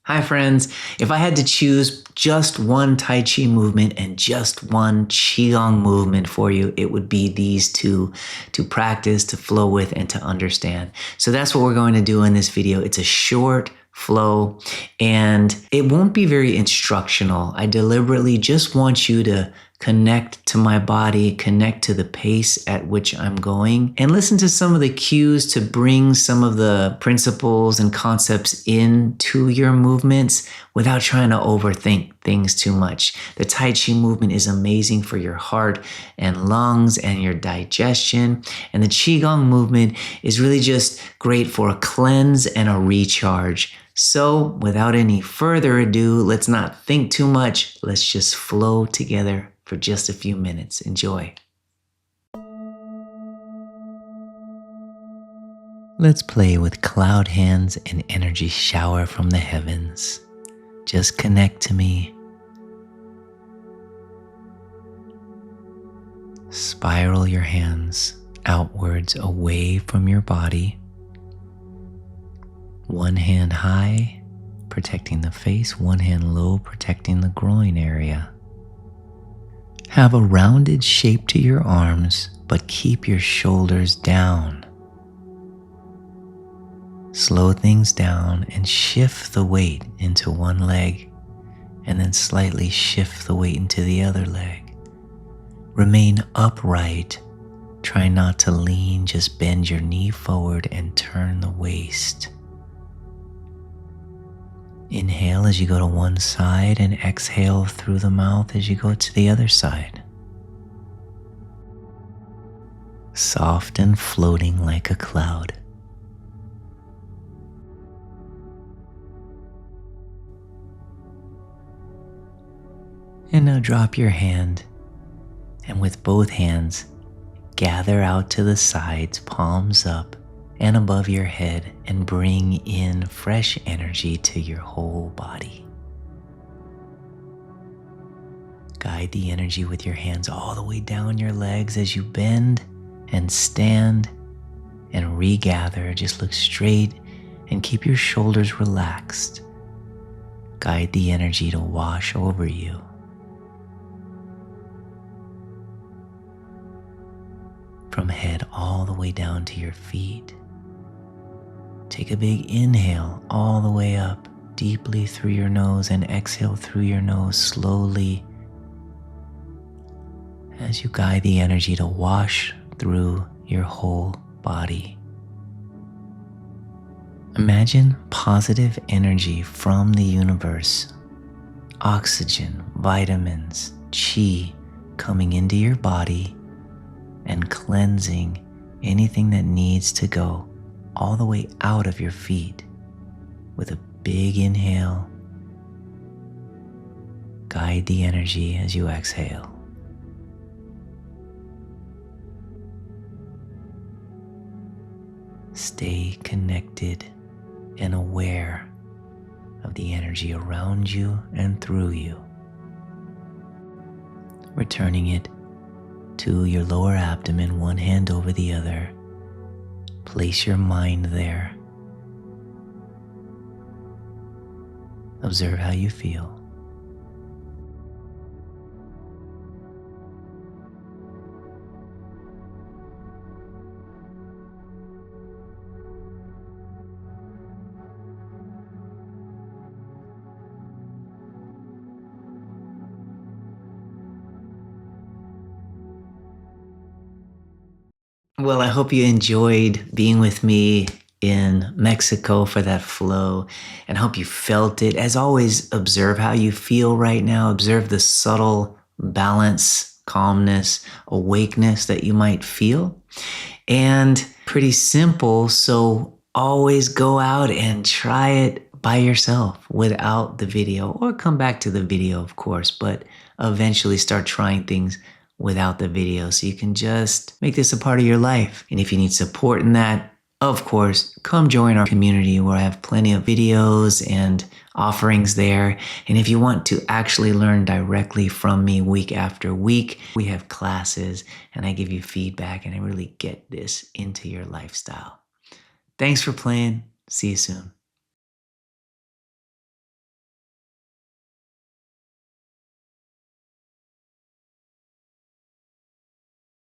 Hi friends, if I had to choose just one Tai Chi movement and just one Qigong movement for you, it would be these two to practice, to flow with, and to understand. So that's what we're going to do in this video. It's a short flow and it won't be very instructional. I deliberately just want you to connect to my body, connect to the pace at which I'm going, and listen to some of the cues to bring some of the principles and concepts into your movements without trying to overthink things too much. The Tai Chi movement is amazing for your heart and lungs and your digestion. And the Qigong movement is really just great for a cleanse and a recharge. So without any further ado, let's not think too much. Let's just flow together for just a few minutes. Enjoy. Let's play with cloud hands and energy shower from the heavens. Just connect to me. Spiral your hands outwards away from your body. One hand high, protecting the face, one hand low, protecting the groin area. Have a rounded shape to your arms, but keep your shoulders down. Slow things down and shift the weight into one leg, and then slightly shift the weight into the other leg. Remain upright. Try not to lean, just bend your knee forward and turn the waist. Inhale as you go to one side and exhale through the mouth as you go to the other side. Soft and floating like a cloud. And now drop your hand, and with both hands, gather out to the sides, palms up and above your head, and bring in fresh energy to your whole body. Guide the energy with your hands all the way down your legs as you bend and stand and regather. Just look straight and keep your shoulders relaxed. Guide the energy to wash over you. From head all the way down to your feet. Take a big inhale all the way up, deeply through your nose, and exhale through your nose slowly as you guide the energy to wash through your whole body. Imagine positive energy from the universe, oxygen, vitamins, qi coming into your body and cleansing anything that needs to go all the way out of your feet. With a big inhale, guide the energy as you exhale. Stay connected and aware of the energy around you and through you. Returning it to your lower abdomen, one hand over the other. Place your mind there. Observe how you feel. Well, I hope you enjoyed being with me in Mexico for that flow, and hope you felt it. As always, observe how you feel right now. Observe the subtle balance, calmness, awakeness that you might feel. And pretty simple, so always go out and try it by yourself without the video, or come back to the video, of course, but eventually start trying things without the video so you can just make this a part of your life. And if you need support in that, of course, come join our community where I have plenty of videos and offerings there. And if you want to actually learn directly from me week after week, we have classes and I give you feedback and I really get this into your lifestyle. Thanks for playing. See you soon.